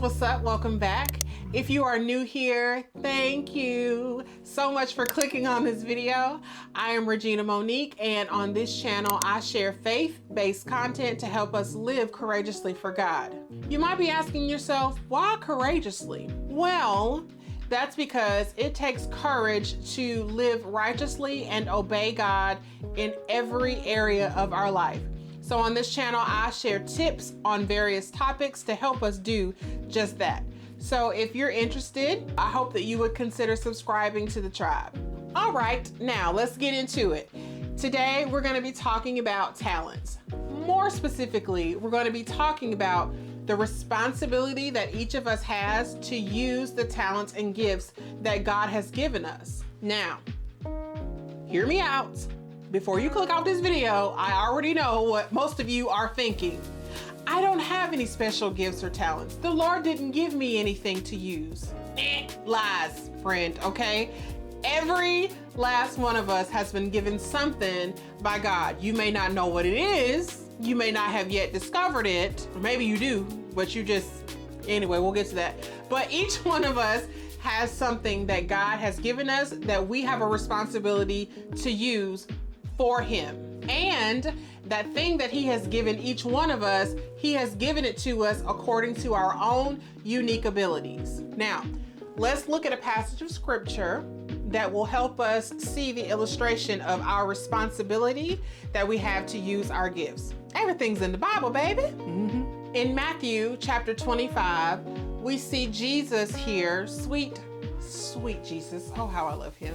what's up? Welcome back. If you are new here, thank you so much for clicking on this video. I am Regina Monique, and on this channel, I share faith-based content to help us live courageously for God. You might be asking yourself, why courageously? Well, that's because it takes courage to live righteously and obey God in every area of our life. So on this channel, I share tips on various topics to help us do just that. So if you're interested, I hope that you would consider subscribing to the tribe. All right, now let's get into it. Today, we're going to be talking about talents. More specifically, we're going to be talking about the responsibility that each of us has to use the talents and gifts that God has given us. Now, hear me out. Before you click off this video, I already know what most of you are thinking. I don't have any special gifts or talents. The Lord didn't give me anything to use. Lies, friend, okay? Every last one of us has been given something by God. You may not know what it is. You may not have yet discovered it. Or maybe you do, but anyway, we'll get to that. But each one of us has something that God has given us that we have a responsibility to use for Him. And that thing that He has given each one of us, He has given it to us according to our own unique abilities. Now, let's look at a passage of scripture that will help us see the illustration of our responsibility that we have to use our gifts. Everything's in the Bible, baby. In Matthew chapter 25, we see Jesus here, sweet Jesus. Oh, how I love Him.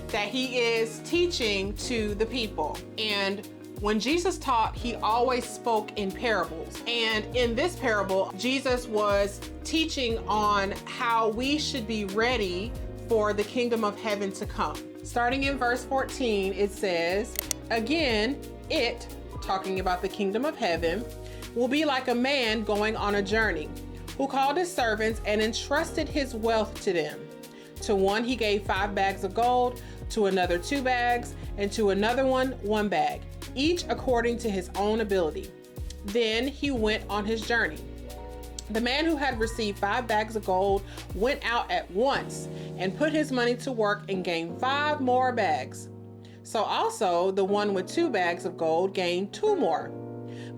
That He is teaching to the people. And when Jesus taught, He always spoke in parables. And in this parable, Jesus was teaching on how we should be ready for the kingdom of heaven to come. Starting in verse 14, it says, "Again, it," talking about the kingdom of heaven, "will be like a man going on a journey, who called his servants and entrusted his wealth to them. To one he gave 5 bags of gold, to another 2 bags, and to another 1 bag, each according to his own ability. Then he went on his journey. The man who had received 5 bags of gold went out at once and put his money to work and gained 5 more bags. So also the one with 2 bags of gold gained 2 more.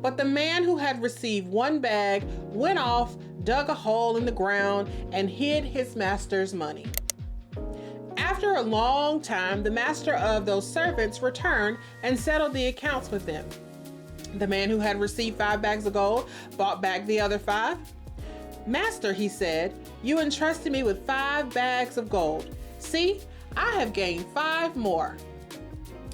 But the man who had received 1 bag went off, dug a hole in the ground, and hid his master's money. After a long time, the master of those servants returned and settled the accounts with them. The man who had received 5 bags of gold brought back the other 5. 'Master,' he said, 'you entrusted me with 5 bags of gold. See, I have gained 5 more.'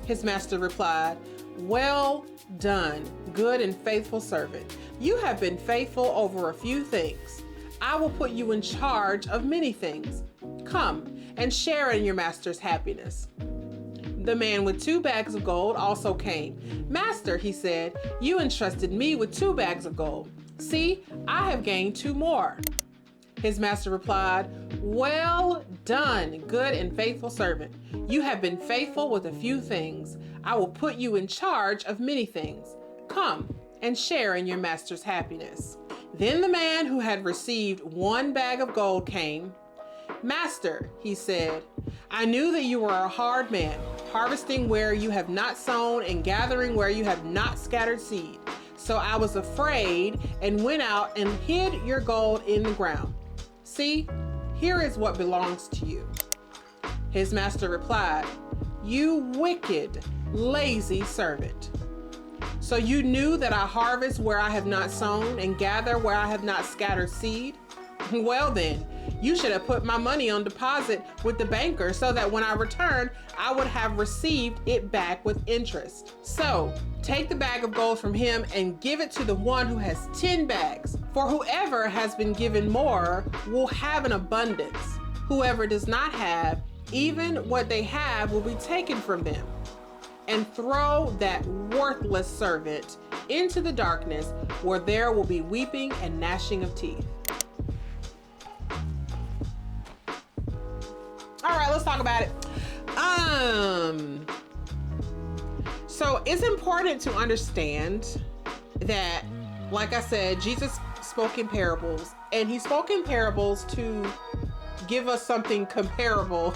His master replied, 'Well done, good and faithful servant. You have been faithful over a few things. I will put you in charge of many things. Come and share in your master's happiness.' The man with 2 bags of gold also came. 'Master,' he said, 'you entrusted me with 2 bags of gold. See, I have gained 2 more.' His master replied, 'Well done, good and faithful servant. You have been faithful with a few things. I will put you in charge of many things. Come and share in your master's happiness.' Then the man who had received 1 bag of gold came. 'Master,' he said, 'I knew that you were a hard man, harvesting where you have not sown and gathering where you have not scattered seed. So I was afraid and went out and hid your gold in the ground. See, here is what belongs to you.' His master replied, 'You wicked, lazy servant. So you knew that I harvest where I have not sown and gather where I have not scattered seed? Well then, you should have put my money on deposit with the banker so that when I returned, I would have received it back with interest. So take the bag of gold from him and give it to the one who has 10 bags. For whoever has been given more will have an abundance. Whoever does not have, even what they have will be taken from them. And throw that worthless servant into the darkness where there will be weeping and gnashing of teeth." All right, let's talk about it. So it's important to understand that, like I said, Jesus spoke in parables, And he spoke in parables to give us something comparable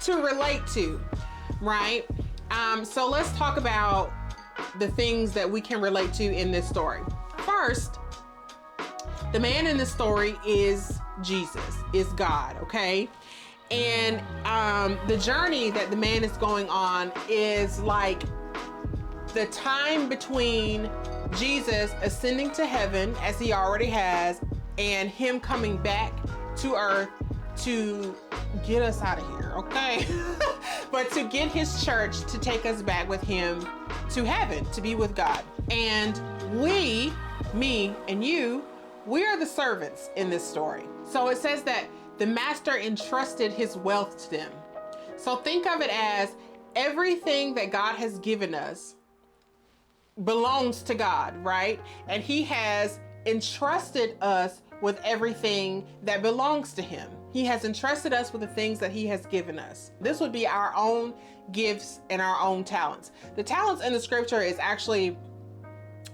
to relate to, right? So let's talk about the things that we can relate to in this story. First, the man in this story is Jesus, is God, okay? And the journey that the man is going on is like the time between Jesus ascending to heaven, as he already has, and him coming back to earth to get us out of here, okay? But to get his church to take us back with him to heaven, to be with God. And we, me and you, we are the servants in this story. So it says that the master entrusted his wealth to them. So think of it as everything that God has given us belongs to God, right? And he has entrusted us with everything that belongs to him. He has entrusted us with the things that he has given us. This would be our own gifts and our own talents. The talents in the scripture is actually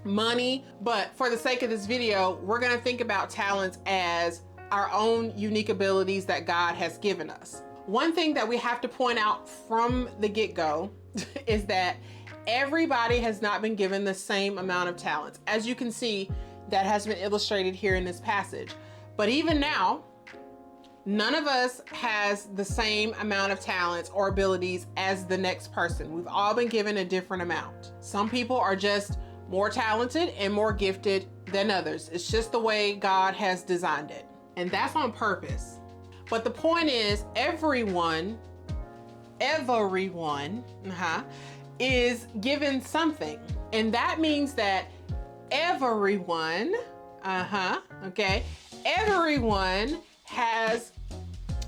money, but for the sake of this video, we're going to think about talents as our own unique abilities that God has given us. One thing that we have to point out from the get-go is that everybody has not been given the same amount of talents. As you can see, that has been illustrated here in this passage. But even now, none of us has the same amount of talents or abilities as the next person. We've all been given a different amount. Some people are just more talented and more gifted than others. It's just the way God has designed it. And that's on purpose. But the point is, everyone is given something. And that means that everyone has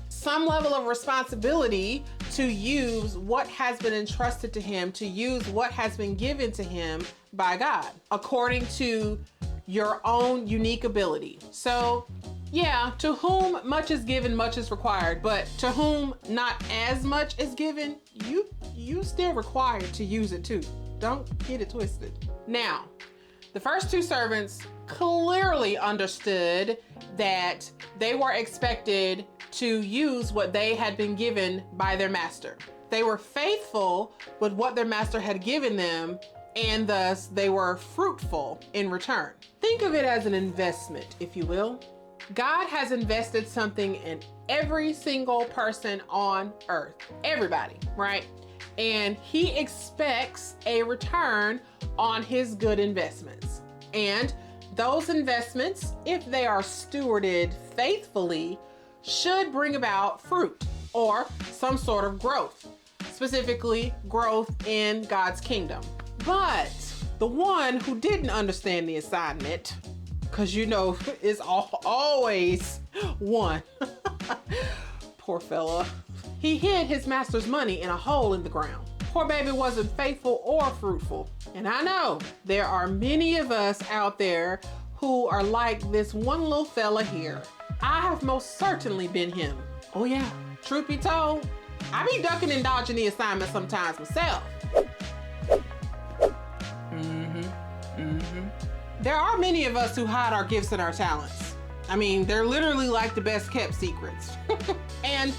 some level of responsibility to use what has been entrusted to him, to use what has been given to him by God, according to your own unique ability. So yeah, to whom much is given, much is required, but to whom not as much is given, you still required to use it too. Don't get it twisted. Now, the first two servants clearly understood that they were expected to use what they had been given by their master. They were faithful with what their master had given them, and thus they were fruitful in return. Think of it as an investment, if you will. God has invested something in every single person on earth, everybody, right? And he expects a return on his good investments. And those investments, if they are stewarded faithfully, should bring about fruit or some sort of growth, specifically growth in God's kingdom. But the one who didn't understand the assignment, because you know it's always one, poor fella, he hid his master's money in a hole in the ground. Poor baby wasn't faithful or fruitful. And I know there are many of us out there who are like this one little fella here. I have most certainly been him. Oh yeah, truth be told, I be ducking and dodging the assignment sometimes myself. There are many of us who hide our gifts and our talents. I mean, they're literally like the best kept secrets. And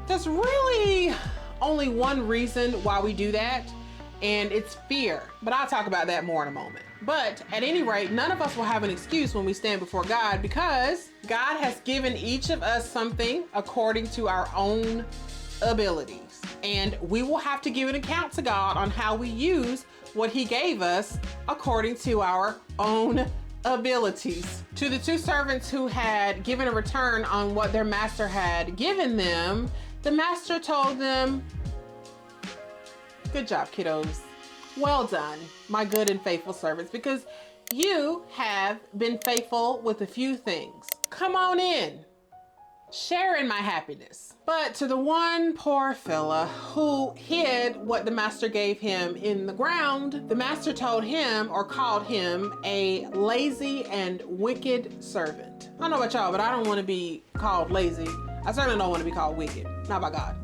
there's really only one reason why we do that, and it's fear. But I'll talk about that more in a moment. But at any rate, none of us will have an excuse when we stand before God, because God has given each of us something according to our own abilities. And we will have to give an account to God on how we use what he gave us according to our own abilities. To the two servants who had given a return on what their master had given them, the master told them, "Good job, kiddos. Well done, my good and faithful servants, because you have been faithful with a few things. Come on in, share in my happiness." But to the one poor fella who hid what the master gave him in the ground, the master told him, or called him, a lazy and wicked servant. I don't know about y'all, but I don't want to be called lazy. I certainly don't want to be called wicked. Not by God.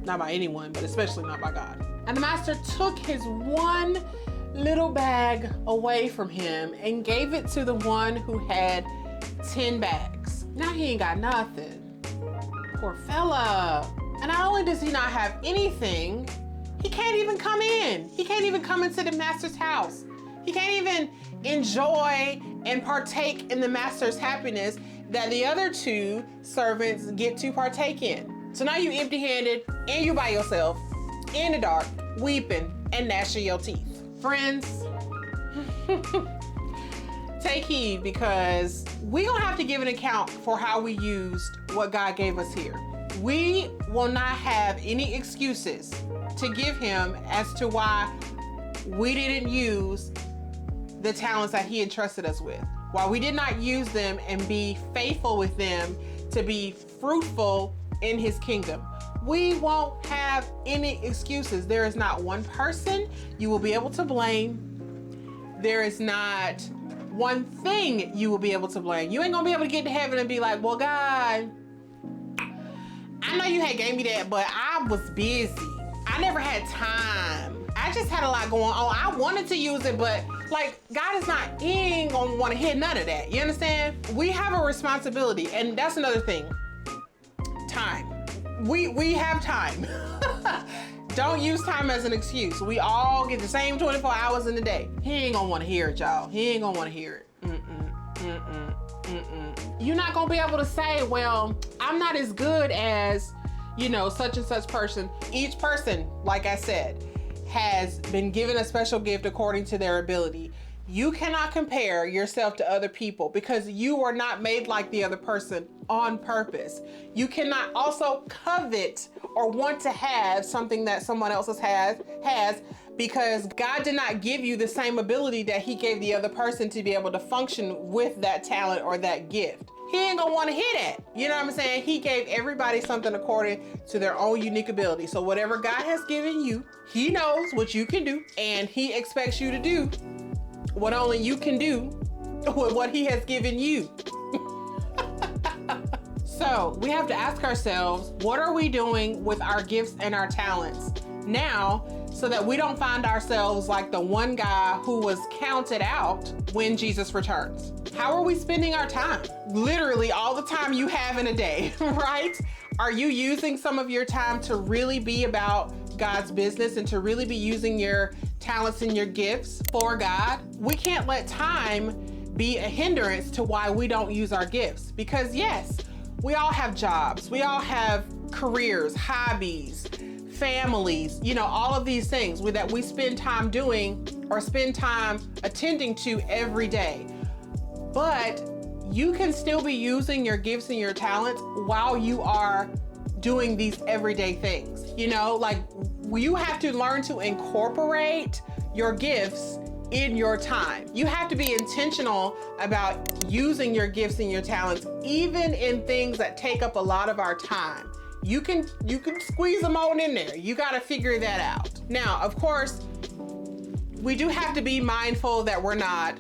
Not by anyone, but especially not by God. And the master took his one little bag away from him and gave it to the one who had 10 bags. Now he ain't got nothing. Poor fella. And not only does he not have anything, he can't even come in. He can't even come into the master's house. He can't even enjoy and partake in the master's happiness that the other two servants get to partake in. So now you empty-handed and you by yourself in the dark, weeping and gnashing your teeth. Friends, take heed, because we gonna have to give an account for how we used what God gave us here. We will not have any excuses to give him as to why we didn't use the talents that he entrusted us with, why we did not use them and be faithful with them to be fruitful in his kingdom. We won't have any excuses. There is not one person you will be able to blame. There is not one thing you will be able to blame. You ain't gonna be able to get to heaven and be like, well, God, I know you had gave me that, but I was busy. I never had time. I just had a lot going on. I wanted to use it, but like, God is not, he ain't gonna wanna hear none of that. You understand? We have a responsibility, and that's another thing. Time. We have time. Don't use time as an excuse. We all get the same 24 hours in the day. He ain't gonna wanna hear it, y'all. He ain't gonna wanna hear it. You're not gonna be able to say, well, I'm not as good as, you know, such and such person. Each person, like I said, has been given a special gift according to their ability. You cannot compare yourself to other people because you are not made like the other person on purpose. You cannot also covet or want to have something that someone else has because God did not give you the same ability that he gave the other person to be able to function with that talent or that gift. He ain't gonna wanna hear that. You know what I'm saying? He gave everybody something according to their own unique ability. So whatever God has given you, he knows what you can do, and he expects you to do what only you can do with what he has given you. So we have to ask ourselves, what are we doing with our gifts and our talents now, so that we don't find ourselves like the one guy who was counted out when Jesus returns? How are we spending our time? Literally all the time you have in a day, right? Are you using some of your time to really be about God's business and to really be using your talents and your gifts for God? We can't let time be a hindrance to why we don't use our gifts, because yes, we all have jobs, we all have careers, hobbies, families, you know, all of these things that we spend time doing or spend time attending to every day. But you can still be using your gifts and your talents while you are doing these everyday things. You know, like you have to learn to incorporate your gifts in your time. You have to be intentional about using your gifts and your talents, even in things that take up a lot of our time. You can squeeze them on in there. You got to figure that out. Now, of course, we do have to be mindful that we're not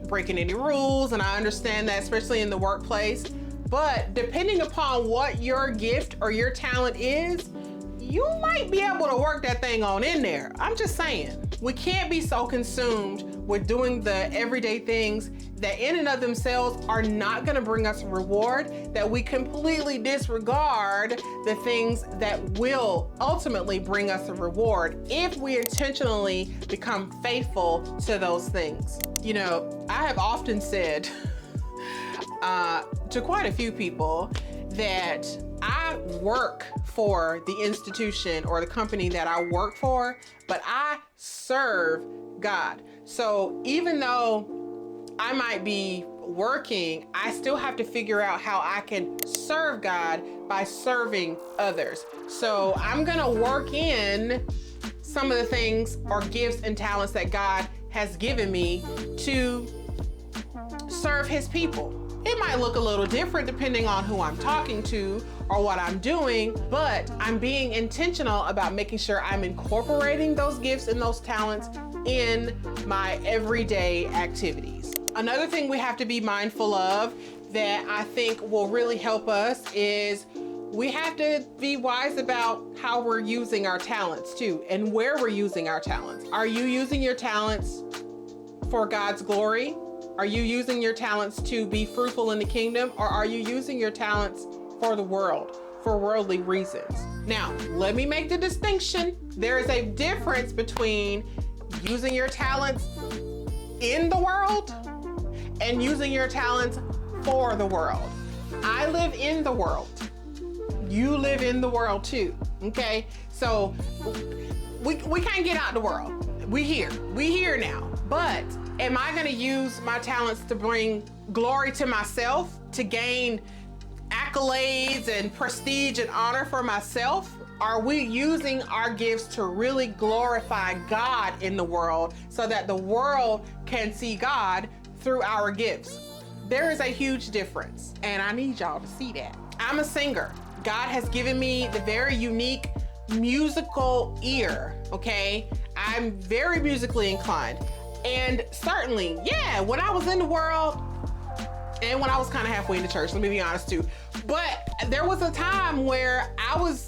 breaking any rules, and I understand that, especially in the workplace. But depending upon what your gift or your talent is, you might be able to work that thing on in there. I'm just saying. We can't be so consumed with doing the everyday things that in and of themselves are not gonna bring us a reward, that we completely disregard the things that will ultimately bring us a reward if we intentionally become faithful to those things. You know, I have often said to quite a few people that I work for the institution or the company that I work for, but I serve God. So even though I might be working, I still have to figure out how I can serve God by serving others. So I'm gonna work in some of the things or gifts and talents that God has given me to serve his people. It might look a little different depending on who I'm talking to or what I'm doing, but I'm being intentional about making sure I'm incorporating those gifts and those talents in my everyday activities. Another thing we have to be mindful of that I think will really help us is we have to be wise about how we're using our talents too, and where we're using our talents. Are you using your talents for God's glory? Are you using your talents to be fruitful in the kingdom, or are you using your talents for the world, for worldly reasons? Now, let me make the distinction. There is a difference between using your talents in the world and using your talents for the world. I live in the world. You live in the world too, okay? So we can't get out the world. We here now. But am I gonna use my talents to bring glory to myself, to gain accolades and prestige and honor for myself? Are we using our gifts to really glorify God in the world so that the world can see God through our gifts? There is a huge difference, and I need y'all to see that. I'm a singer. God has given me the very unique musical ear, okay? I'm very musically inclined. And certainly, yeah, when I was in the world, and when I was kind of halfway in the church, let me be honest too, but there was a time where I was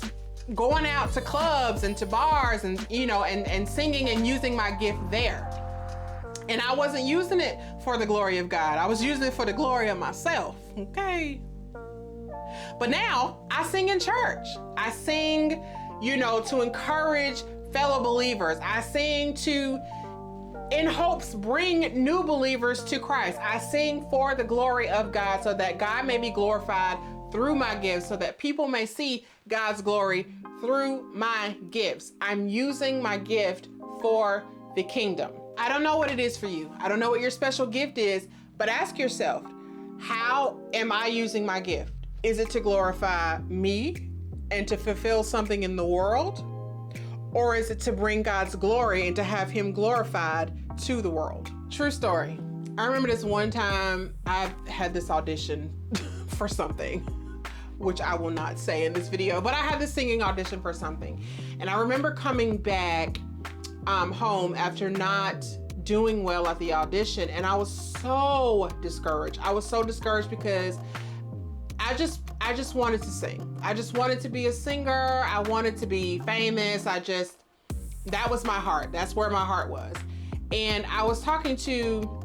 going out to clubs and to bars and, you know, and singing and using my gift there. And I wasn't using it for the glory of God. I was using it for the glory of myself, okay? But now I sing in church. I sing, you know, to encourage fellow believers. I sing to, in hopes, bring new believers to Christ. I sing for the glory of God so that God may be glorified through my gifts, so that people may see God's glory through my gifts. I'm using my gift for the kingdom. I don't know what it is for you. I don't know what your special gift is, but ask yourself, how am I using my gift? Is it to glorify me and to fulfill something in the world? Or is it to bring God's glory and to have him glorified to the world? True story. I remember this one time I had this audition for something, which I will not say in this video, but I had this singing audition for something. And I remember coming back home after not doing well at the audition, and I was so discouraged. I was so discouraged because I just wanted to sing. I just wanted to be a singer. I wanted to be famous. That was my heart. That's where my heart was. And I was talking to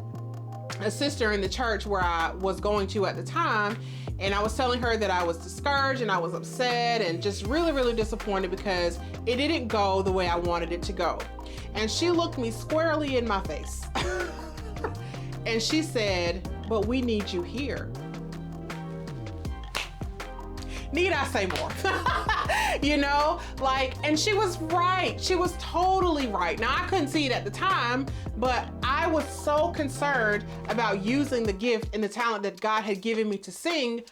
a sister in the church where I was going to at the time, and I was telling her that I was discouraged and I was upset and just really, really disappointed because it didn't go the way I wanted it to go. And she looked me squarely in my face and she said, "But we need you here." Need I say more? You know, like, and she was right. She was totally right. Now, I couldn't see it at the time, but I was so concerned about using the gift and the talent that God had given me to sing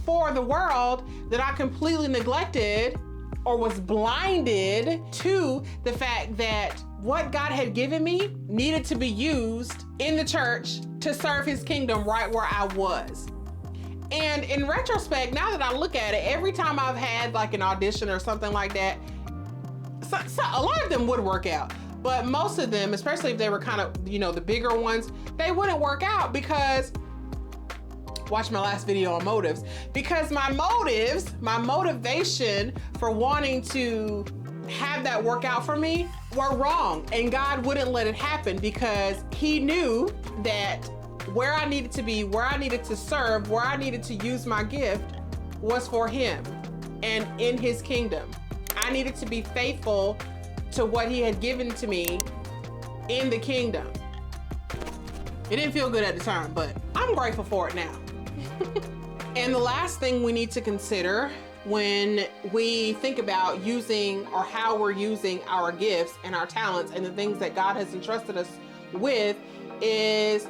for the world that I completely neglected or was blinded to the fact that what God had given me needed to be used in the church to serve his kingdom right where I was. And in retrospect, now that I look at it, every time I've had like an audition or something like that, so a lot of them would work out, but most of them, especially if they were kind of, you know, the bigger ones, they wouldn't work out because, watch my last video on motives, because my motivation for wanting to have that work out for me were wrong. And God wouldn't let it happen because he knew that where I needed to be, where I needed to serve, where I needed to use my gift was for him and in his kingdom. I needed to be faithful to what he had given to me in the kingdom. It didn't feel good at the time, but I'm grateful for it now. And the last thing we need to consider when we think about using or how we're using our gifts and our talents and the things that God has entrusted us with is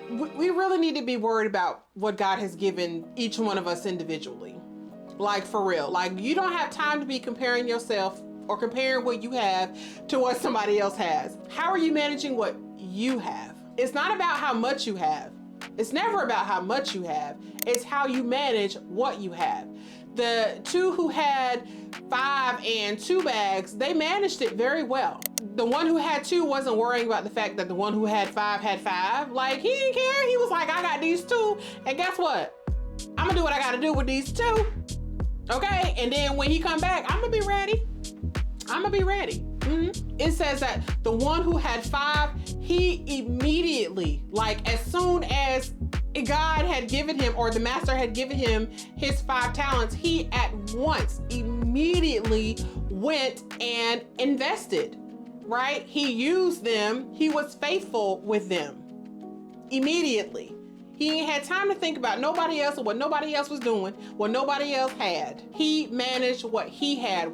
we really need to be worried about what God has given each one of us individually. Like, for real. Like, you don't have time to be comparing yourself or comparing what you have to what somebody else has. How are you managing what you have? It's not about how much you have. It's never about how much you have. It's how you manage what you have. The two who had 5 and 2 bags, they managed it very well. The one who had 2 wasn't worrying about the fact that the one who had 5 had 5. Like, he didn't care. He was like, I got these 2, and guess what? I'm gonna do what I gotta do with these 2. Okay, and then when he come back, I'm gonna be ready. I'm gonna be ready. It says that the one who had 5, he immediately, like as soon as God had given him, or the master had given him his 5 talents, he at once immediately went and invested, right? He used them. He was faithful with them immediately. He ain't had time to think about nobody else or what nobody else was doing, what nobody else had. He managed what he had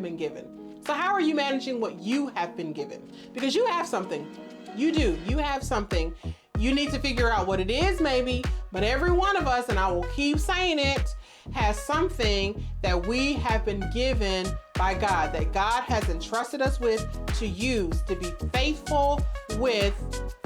been given. So how are you managing what you have been given? Because you have something. You do. You have something. You need to figure out what it is, maybe, but every one of us, and I will keep saying it, has something that we have been given by God, that God has entrusted us with to use, to be faithful with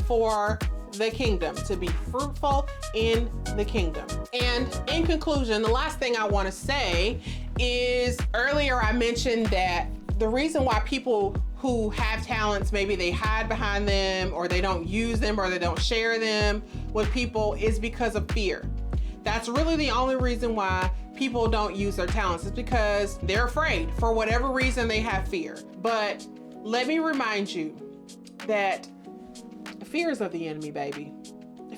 for the kingdom, to be fruitful in the kingdom. And in conclusion, the last thing I want to say is, earlier I mentioned that the reason why people who have talents, maybe they hide behind them, or they don't use them, or they don't share them with people, is because of fear. That's really the only reason why people don't use their talents, is because they're afraid. For whatever reason, they have fear. But let me remind you that fear is of the enemy, baby.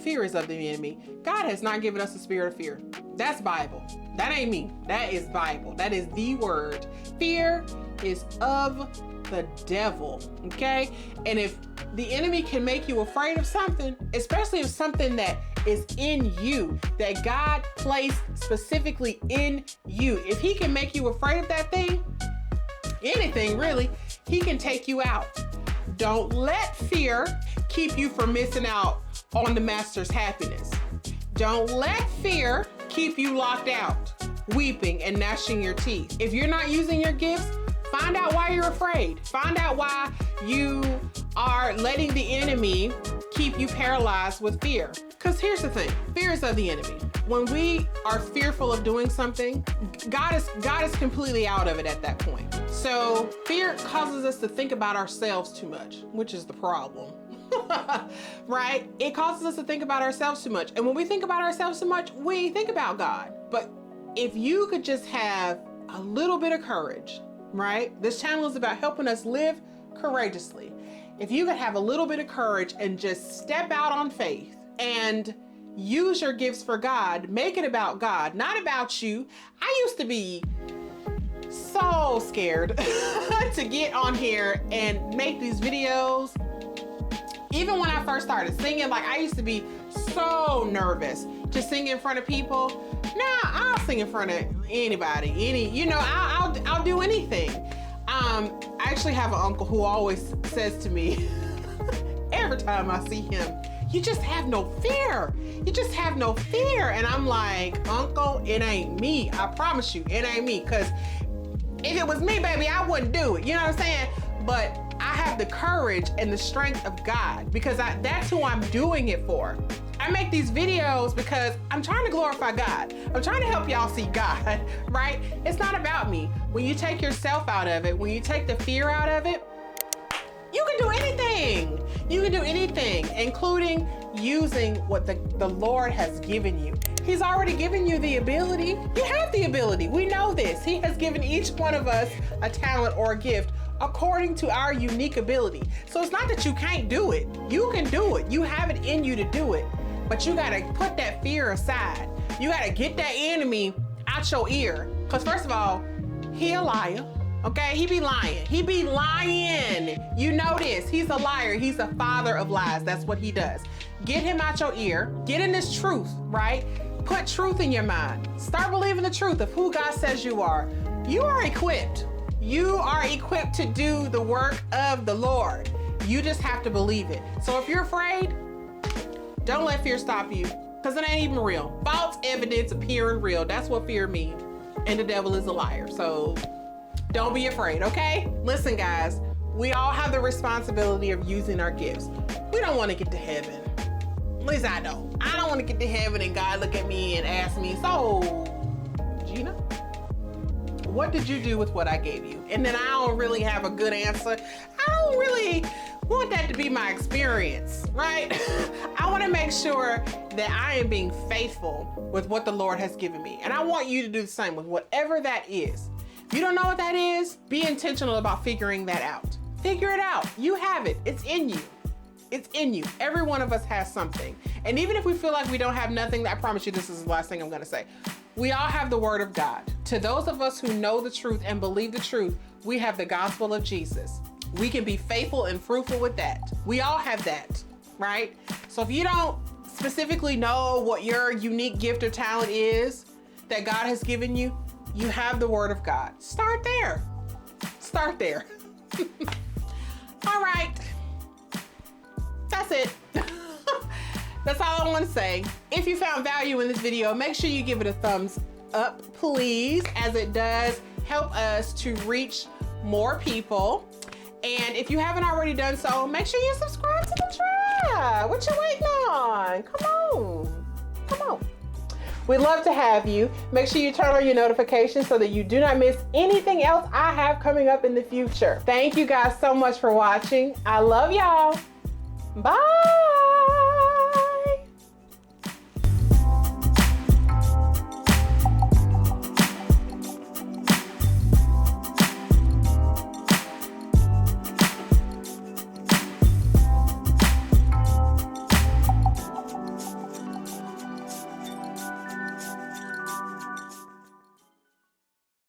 Fear is of the enemy. God has not given us a spirit of fear. That's Bible. That ain't me. That is Bible. That is the word. Fear is of the devil, okay? And if the enemy can make you afraid of something, especially if something that is in you, that God placed specifically in you, if he can make you afraid of that thing, anything really, he can take you out. Don't let fear keep you from missing out on the master's happiness. Don't let fear keep you locked out, weeping and gnashing your teeth. If you're not using your gifts, find out why you're afraid. Find out why you are letting the enemy keep you paralyzed with fear. Because here's the thing, fear is of the enemy. When we are fearful of doing something, God is completely out of it at that point. So fear causes us to think about ourselves too much, which is the problem. Right? It causes us to think about ourselves too much. And when we think about ourselves too much, we think about God. But if you could just have a little bit of courage, right? This channel is about helping us live courageously. If you could have a little bit of courage and just step out on faith and use your gifts for God, make it about God, not about you. I used to be so scared to get on here and make these videos. Even when I first started singing, like I used to be so nervous to sing in front of people. Now I'll sing in front of anybody, I'll do anything. I actually have an uncle who always says to me every time I see him, you just have no fear. You just have no fear. And I'm like, Uncle, it ain't me. I promise you, it ain't me. Because if it was me, baby, I wouldn't do it. You know what I'm saying? But I have the courage and the strength of God, because that's who I'm doing it for. I make these videos because I'm trying to glorify God. I'm trying to help y'all see God, right? It's not about me. When you take yourself out of it, when you take the fear out of it, you can do anything. You can do anything, including using what the Lord has given you. He's already given you the ability. You have the ability. We know this. He has given each one of us a talent or a gift according to our unique ability. So it's not that you can't do it. You can do it. You have it in you to do it. But you gotta put that fear aside. You gotta get that enemy out your ear. Because first of all, he a liar. Okay, he be lying. He be lying. You know this. He's a liar. He's a father of lies. That's what he does. Get him out your ear. Get in this truth, right? Put truth in your mind. Start believing the truth of who God says you are. You are equipped. You are equipped to do the work of the Lord. You just have to believe it. So if you're afraid, don't let fear stop you, because it ain't even real. False evidence appearing real. That's what fear means. And the devil is a liar. So don't be afraid, okay? Listen, guys, we all have the responsibility of using our gifts. We don't want to get to heaven. At least I don't. I don't want to get to heaven and God look at me and ask me, so, Gina, what did you do with what I gave you? And then I don't really have a good answer. I don't really want that to be my experience, right? I want to make sure that I am being faithful with what the Lord has given me. And I want you to do the same with whatever that is. If you don't know what that is, be intentional about figuring that out. Figure it out. You have it. It's in you. It's in you. Every one of us has something. And even if we feel like we don't have nothing, I promise you this is the last thing I'm going to say. We all have the word of God. To those of us who know the truth and believe the truth, we have the gospel of Jesus. We can be faithful and fruitful with that. We all have that, right? So if you don't specifically know what your unique gift or talent is that God has given you, you have the word of God. Start there. Start there. All right. That's it. That's all I want to say. If you found value in this video, make sure you give it a thumbs up, please, as it does help us to reach more people. And if you haven't already done so, make sure you subscribe to the tribe. What you waiting on? Come on. Come on. We'd love to have you. Make sure you turn on your notifications so that you do not miss anything else I have coming up in the future. Thank you guys so much for watching. I love y'all. Bye.